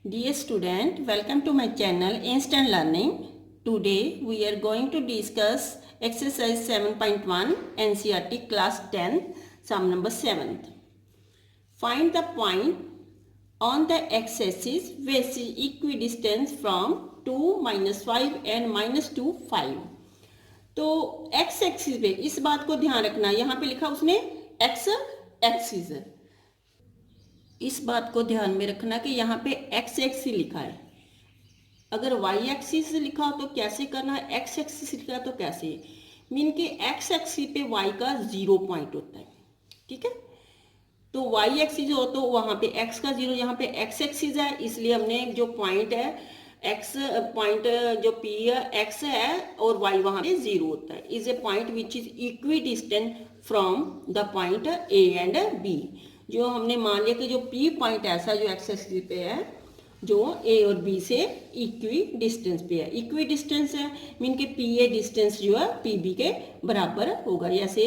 Dear student, welcome to my channel Instant Learning. Today we are going to discuss exercise 7.1 NCERT class 10 sum number 7th. Find the point on the x-axis which is equidistant from 2, -5 and -2, 5. तो x axis पे इस बात को ध्यान रखना, यहाँ पे लिखा उसने x एक्सिस, इस बात को ध्यान में रखना कि यहाँ पे x एक्सिस लिखा है। अगर y एक्सिस लिखा हो तो कैसे करना है, x एक्सिस लिखा है तो कैसे, मीन के x एक्सिस पे y का 0 पॉइंट होता है, ठीक है। तो y एक्सिस हो तो वहाँ पे x का 0, यहाँ पे x एक्सिस है, इसलिए हमने जो पॉइंट है x पॉइंट जो p है x है और y वहाँ पे 0 होता है। Is a point which is equi distant from the point a and b। जो हमने मान लिया कि जो p पॉइंट ऐसा जो x एक्सिस पे है जो a और b से इक्वी डिस्टेंस पे है। इक्वी डिस्टेंस है मीन के पी ए डिस्टेंस जो है पी बी के बराबर होगा। जैसे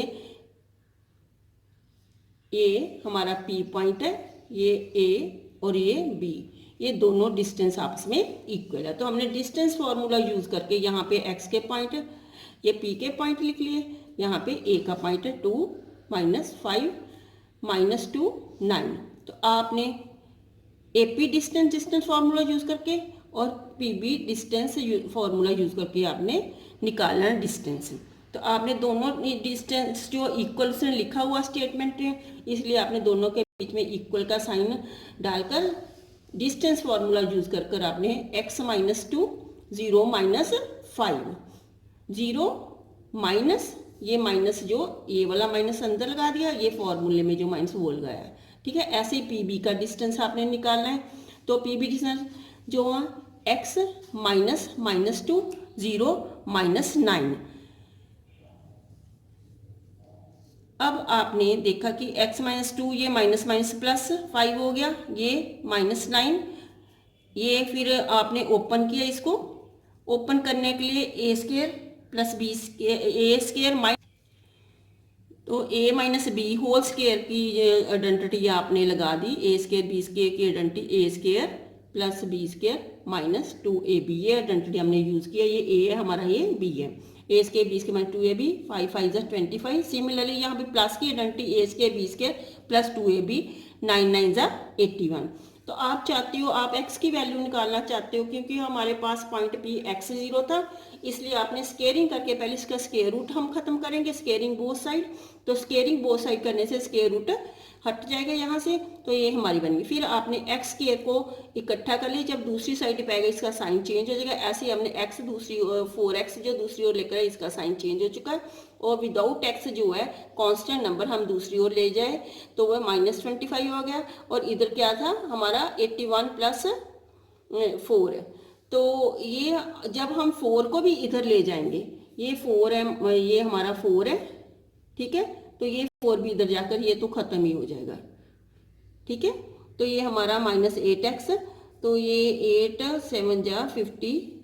ए हमारा p पॉइंट है, ये a और ये b, ये दोनों डिस्टेंस आपस में इक्वल है। तो हमने डिस्टेंस फॉर्मूला यूज करके यहाँ पे x के पॉइंट ये p के पॉइंट लिख लिए, यहाँ पे a का पॉइंट है 2 -5 -2 9। तो आपने AP डिस्टेंस फार्मूला यूज करके और PB डिस्टेंस फार्मूला यूज करके आपने निकालना है डिस्टेंस। तो आपने दोनों डिस्टेंस जो इक्वल से लिखा हुआ स्टेटमेंट है, इसलिए आपने दोनों के बीच में इक्वल का साइन डालकर डिस्टेंस फार्मूला यूज कर कर आपने x -2 0 -5 0 माइनस ये माइनस जो ये वाला माइनस अंदर लगा दिया, ये फॉर्मूले में जो माइनस वो लगाया, ठीक है। ऐसे ही पीबी का डिस्टेंस आपने निकालना है। तो पीबी डिस्टेंस जो x -2 0 -9। अब आपने देखा कि x -2 ये माइनस माइनस प्लस 5 हो गया, ये -9, ये फिर आपने ओपन किया, इसको ओपन करने के लिए A square plus B A square minus, तो a minus B whole square की आइडेंटिटी आपने लगा दी, ए स्क्वायर बी स्क्वायर की identity A square plus B square -2ab, ये आइडेंटिटी हमने यूज किया। ये a है हमारा, ये b है, A square B square -2ab 5 5 25। Similarly यहाँ पे प्लस की identity A square B square plus 2ab 9 9 81। तो आप चाहते हो, आप x की वैल्यू निकालना चाहते हो, क्योंकि हमारे पास पॉइंट p x 0 था, इसलिए आपने स्केयरिंग करके पहले इसका स्केयर रूट हम खत्म करेंगे, स्केयरिंग बोथ साइड। तो स्केयरिंग बोथ साइड करने से स्केयर रूट हट जाएगा यहाँ से, तो ये हमारी बन गई। फिर आपने x स्केयर को इकट्ठा कर लिया, जब दूसरी साइड पे आएगा इसका साइन चेंज हो जाएगा। ऐसे ही हमने x दूसरी 4x जो दूसरी ओर लेकर इसका साइन चेंज हो चुका है। और विदाउट x जो है कांस्टेंट नंबर हम दूसरी ओर ले जाए तो वह -25 हो गया, और इधर क्या था हमारा 81 + 4। तो ये जब हम 4 को भी इधर ले जाएंगे, ये 4 है, ये हमारा 4 है, ठीक है। तो ये 4 भी इधर जाकर ये तो खत्म ही हो जाएगा, ठीक है। तो ये हमारा -8x, तो ये 8 7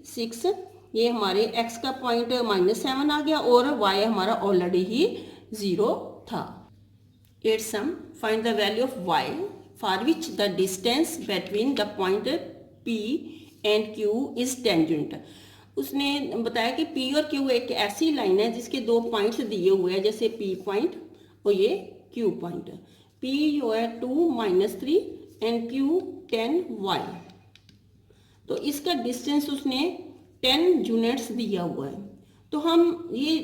56, ये हमारे x का पॉइंट -7 आ गया और y हमारा ऑलरेडी ही 0 था। 8 sum, find the value of y for which the distance between the point p and q is tangent. उसने बताया कि p और q एक ऐसी लाइन है जिसके दो पॉइंट्स दिए हुए हैं, जैसे p पॉइंट और ये q पॉइंट। p जो है 2 -3 एंड q 10y। तो इसका डिस्टेंस उसने 10 यूनिट्स दिया हुआ है। तो हम ये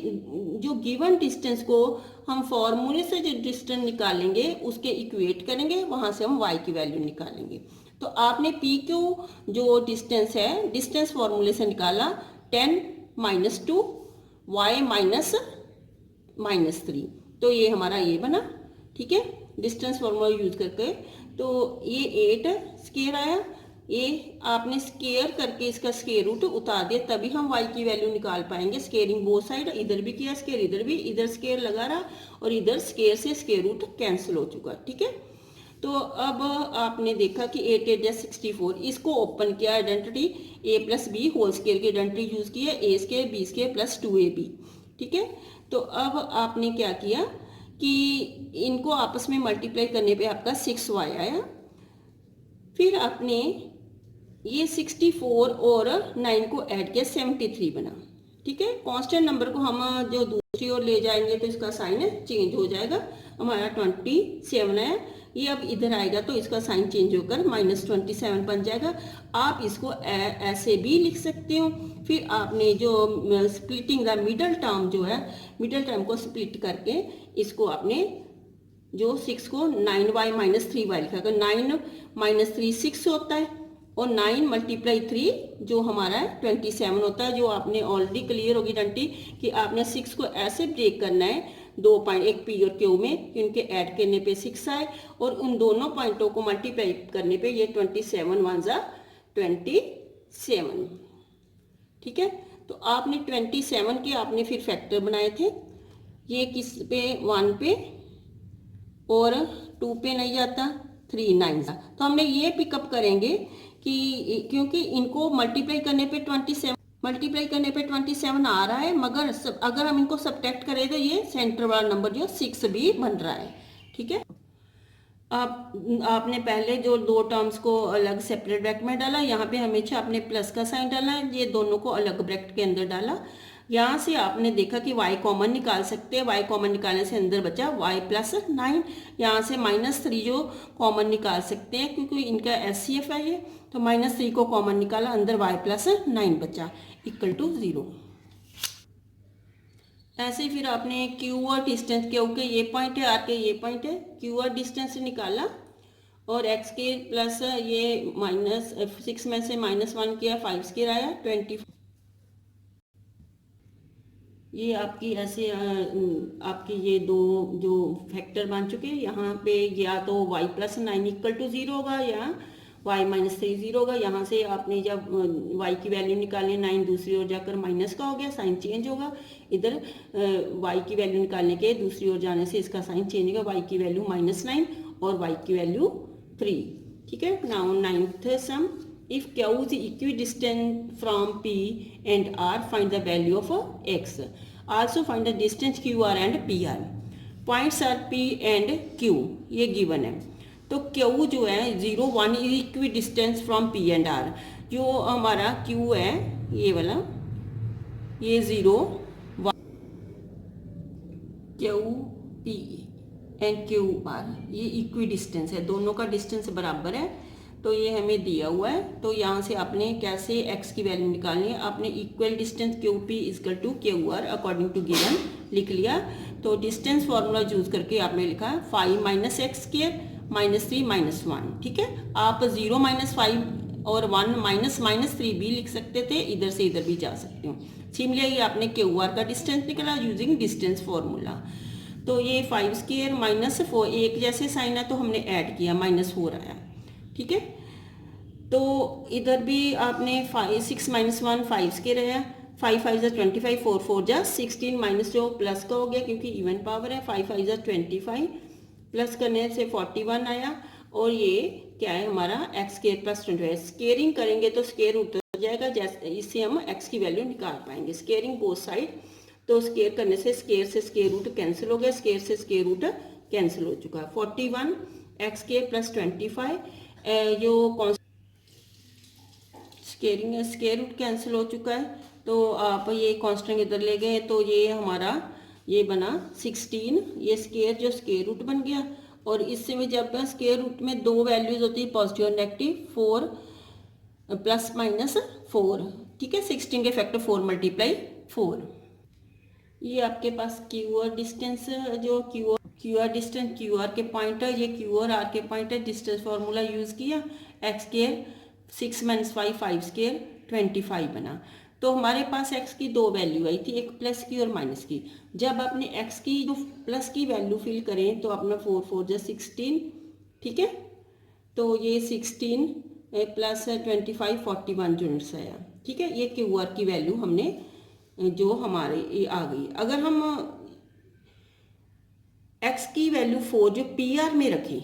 जो गिवन डिस्टेंस को हम फॉर्मूले से जो डिस्टेंस निकालेंगे उसके इक्वेट करेंगे, वहां से हम y की वैल्यू निकालेंगे। तो आपने पी क्यू जो डिस्टेंस है डिस्टेंस फॉर्मूले से निकाला 10 -2 y -3, तो ये हमारा ये बना, ठीक है, डिस्टेंस फॉर्मूला यूज करके। तो ये 8 स्क्वायर आया, ये आपने स्केयर करके इसका स्केयर रूट उतार दिया, तभी हम y की वैल्यू निकाल पाएंगे। स्केयरिंग बोथ साइड, इधर भी किया स्केयर, इधर भी, इधर स्केयर लगा रहा और इधर स्केयर से स्केयर रूट कैंसिल हो चुका, ठीक है। तो अब आपने देखा कि 8 8 64, इसको ओपन किया, identity a + b whole square की आइडेंटिटी यूज की है, a square b square plus 2ab, ठीक है। तो अब आपने क्या किया कि इनको आपस में मल्टीप्लाई करने पे आपका 6y आया। फिर आपने ये 64 और 9 को ऐड किया 73 बना। ठीक है, कांस्टेंट नंबर को हम जो दूसरी ओर ले जाएंगे तो इसका साइन चेंज हो जाएगा। हमारा 27 है, ये अब इधर आएगा तो इसका साइन चेंज होकर -27 बन जाएगा। आप इसको ऐसे भी लिख सकते हो। फिर आपने जो स्प्लिटिंग द मिडल टर्म जो है, मिडल टर्म को स्प्लिट करके इसको आपने जो 6 को 9y - 3y लिखा, अगर 9 - 3 6 होता है और 9 × 3 जो हमारा है 27 होता है। जो आपने ऑलरेडी क्लियर होगी डंटी कि आपने 6 को ऐसे ब्रेक करना है 2 पॉइंट, एक पी और क्यू में, कि उनके ऐड करने पे 6 आए और उन दोनों पॉइंटों को मल्टीप्लाई करने पे ये 27 1 ज़ा 27। ठीक है, तो आपने 27 के आपने फिर फैक्टर बनाए थे, ये किस पे 1 पे और 2 पे नहीं जाता, 3 9 था। तो हमने ये पिकअप करेंगे कि क्योंकि इनको मल्टीप्लाई करने पे 27 आ रहा है, मगर अगर हम इनको सब्ट्रैक्ट करें तो ये सेंटर वाला नंबर जो 6 भी बन रहा है। ठीक है, आपने पहले जो दो टर्म्स को अलग सेपरेट ब्रैकेट में डाला, यहाँ पे हमेशा आपने प्लस का साइन डालना है, ये दोनों को अलग ब्रैकेट के अंदर डाला। यहाँ से आपने देखा कि y कॉमन निकाल सकते हैं, y कॉमन निकालने से अंदर बचा y + 9। यहाँ से -3 जो कॉमन निकाल सकते हैं क्योंकि इनका SCF है ये, तो -3 को कॉमन निकाला, अंदर y + 9 बचा = 0। ऐसे ही फिर आपने क्यू और डिस्टेंस, क्यू के ये पॉइंट है, आर के ये पॉइंट है, क्यू और डिस्टेंस निकाला और x के प्लस ये -6 में से -1 किया, 5² आया 20। ये आपकी ऐसे आपकी ये दो जो फैक्टर बन चुके हैं। यहाँ पे या तो y + 9 = 0 होगा या y - 3 0 होगा। यहाँ से आपने जब y की वैल्यू निकालनी, 9 दूसरी ओर जाकर माइनस का हो गया, साइन चेंज होगा। इधर y की वैल्यू निकालने के दूसरी ओर जाने से इसका साइन चेंज होगा, y की वैल्यू -9 और y की वैल्यू 3। ठीक है, नाउ 9th सम, if q is equidistant from p and r, find the value of x. Also find the distance qr and pr. Points are p and q, ये given है। तो q जो है 0 1 is equidistant from p and r। जो हमारा q है ये वाला, ये 0 1 q p and Q R, ये इक्विडिस्टेंस है, दोनों का डिस्टेंस बराबर है। तो ये हमें दिया हुआ है, तो यहाँ से आपने कैसे x की वैल्यू निकालनी है, आपने equal distance Q P = Q R according to given लिख लिया। तो डिस्टेंस फॉर्मूला यूज करके आपने लिखा 5 - x² -3 -1। ठीक है, आप 0 - 5 और 1 -3 भी लिख सकते थे, इधर से इधर भी जा सकते हो। सिमिलरली आपने क्यू आर का डिस्टेंस निकाला यूजिंग डिस्टेंस फॉर्मूला। तो ये 5² - 4 एक जैसे साइन है तो हमने ऐड किया, -4 आया। ठीक है, तो इधर भी आपने 6 - 1 5² आया, 5 5 = 25, 4 4 = 16, माइनस जो प्लस का हो गया क्योंकि इवन पावर है, 5 5 = 25, प्लस करने से 41 आया। और ये क्या है हमारा x² + 25, स्केयरिंग करेंगे तो स्केयर रूट हो जाएगा, जैसे इससे हम x की वैल्यू निकाल पाएंगे। स्केयरिंग बोथ साइड, तो स्केयर करने से स्केयर रूट कैंसिल हो गया, स्केयर से स्केयर रूट कैंसिल हो चुका है। 41 x² + 25 जो स्केयर रूट कैंसिल हो चुका है। तो आप ये कांस्टेंट इधर ले गए तो ये हमारा ये बना 16, ये स्केयर जो स्केयर रूट बन गया। और इससे में जब स्केयर रूट में दो वैल्यूज होती है पॉजिटिव और नेगेटिव, 4 ± 4। ठीक है, 16 के फैक्टर 4 × 4। ये आपके पास क्यू आर डिस्टेंस, जो Q R distance Q R के पॉइंट है, ये क्यू और आर के पॉइंट है। डिस्टेंस फार्मूला यूज़ किया, x² 6 - 5 5² 25 बना। तो हमारे पास x की दो वैल्यू आई थी, एक प्लस की और माइनस की। जब आपने x की जो प्लस की वैल्यू फिल करें तो अपना 4 4 = 16। ठीक है, तो ये 16 + 25 41 यूनिट्स आया। ठीक है, ये क्यू आर की वैल्यू हमने जो हमारे ये आ गई। अगर हम x की वैल्यू 4 जो पी आर में रखें,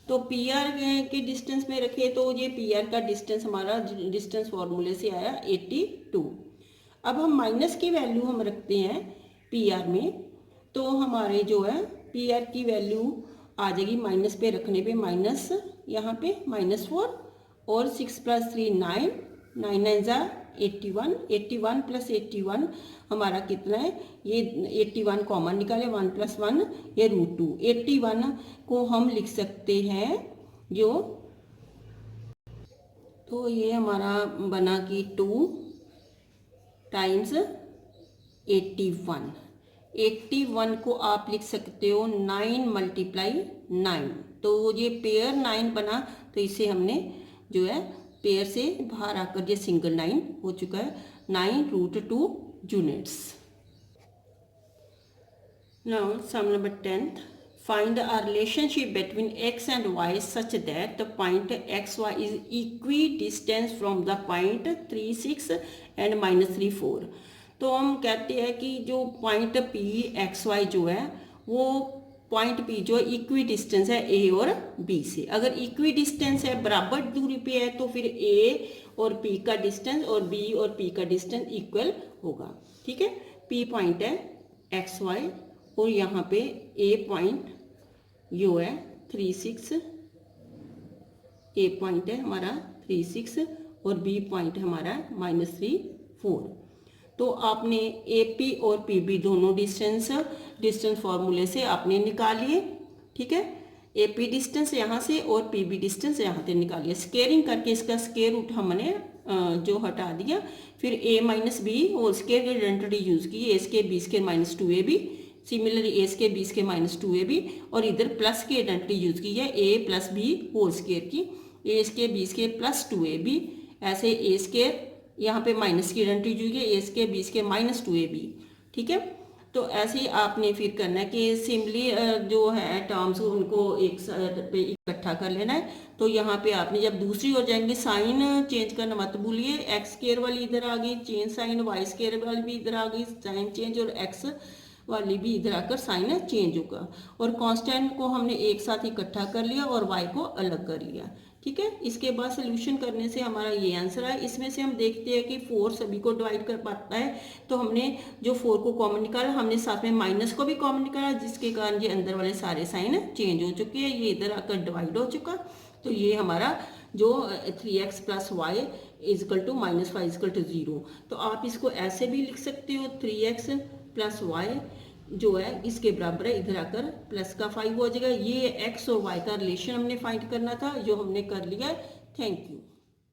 तो पी आर के डिस्टेंस में रखे तो ये पी आर का डिस्टेंस हमारा डिस्टेंस फॉर्मूले से आया 82। अब हम माइनस की वैल्यू हम रखते हैं पी आर में, तो हमारे जो है पी आर की वैल्यू आ जाएगी, माइनस पे रखने पे माइनस, यहाँ पे -4 और 6 + 3 9, 9 9 ज़ा 81, 81 + 81 हमारा कितना है, ये 81 कॉमन निकाले, 1 + 1 ये √2। 81 को हम लिख सकते हैं जो, तो ये हमारा बना कि 2 टाइम्स 81। 81 को आप लिख सकते हो 9 × 9, तो ये पेयर 9 बना, तो इसे हमने जो है पेयर से बाहर आकर ये सिंगल 9 हो चुका है। 9 √2 units. Now sum number 10th, find a relationship between x and y such that the point xy is equidistant from the point 3 6 and -3 4। तो हम कहते हैं कि जो पॉइंट पी एक्स वाई जो है वो पॉइंट पी जो है इक्वी डिस्टेंस है ए और बी से। अगर इक्वी डिस्टेंस है, बराबर दूरी पे है, तो फिर ए और पी का डिस्टेंस और बी और पी का डिस्टेंस इक्वल होगा। ठीक है, पी पॉइंट है एक्स वाई और यहाँ पे ए पॉइंट जो है 3 6, ए पॉइंट है हमारा 3 6 और बी पॉइंट हमारा -3 4। तो आपने ए पी और पी बी दोनों डिस्टेंस फार्मूले से आपने निकालिए। ठीक है, ए पी डिस्टेंस यहाँ से और पी बी डिस्टेंस यहाँ से निकालिए। स्केयरिंग करके इसका स्केयर रूट हमने जो हटा दिया, फिर a - b होल स्केयर की आइडेंटिटी यूज की, A square B square -2ab, similarly A square B square -2ab, और इधर प्लस की आइडेंटिटी यूज की है a + b होल स्केयर की, A square B square +2ab, ऐसे ए स्केयर यहाँ पे माइनस की आइडेंटिटी यूज की, A square B square -2ab। ठीक है, तो ऐसे ही आपने फिर करना है कि सिंपली जो है टर्म्स उनको एक साइड पे इकट्ठा कर लेना है। तो यहाँ पे आपने जब दूसरी ओर जाएंगे साइन चेंज करना मत भूलिए, एक्स स्केयर वाली इधर आ गई चेंज साइन, वाई स्केयर वाली भी इधर आ गई साइन चेंज, और एक्स वाली भी इधर आकर साइन चेंज होगा। और कांस्टेंट को हमने एक साथ इकट्ठा कर लिया और वाई को अलग कर लिया। ठीक है, इसके बाद सोल्यूशन करने से हमारा ये आंसर है। इसमें से हम देखते हैं कि 4 सभी को डिवाइड कर पाता है, तो हमने जो 4 को कॉमन निकाला, हमने साथ में माइनस को भी कॉमन निकाला, जिसके कारण ये अंदर वाले सारे साइन चेंज हो चुके हैं, ये इधर आकर डिवाइड हो चुका। तो ये हमारा जो 3x + y = -5 = 0। तो आप इसको ऐसे भी लिख सकते हो, 3x + y जो है इसके बराबर है, इधर आकर प्लस का 5 हो जाएगा। ये x और y का रिलेशन हमने फाइंड करना था, जो हमने कर लिया। Thank you.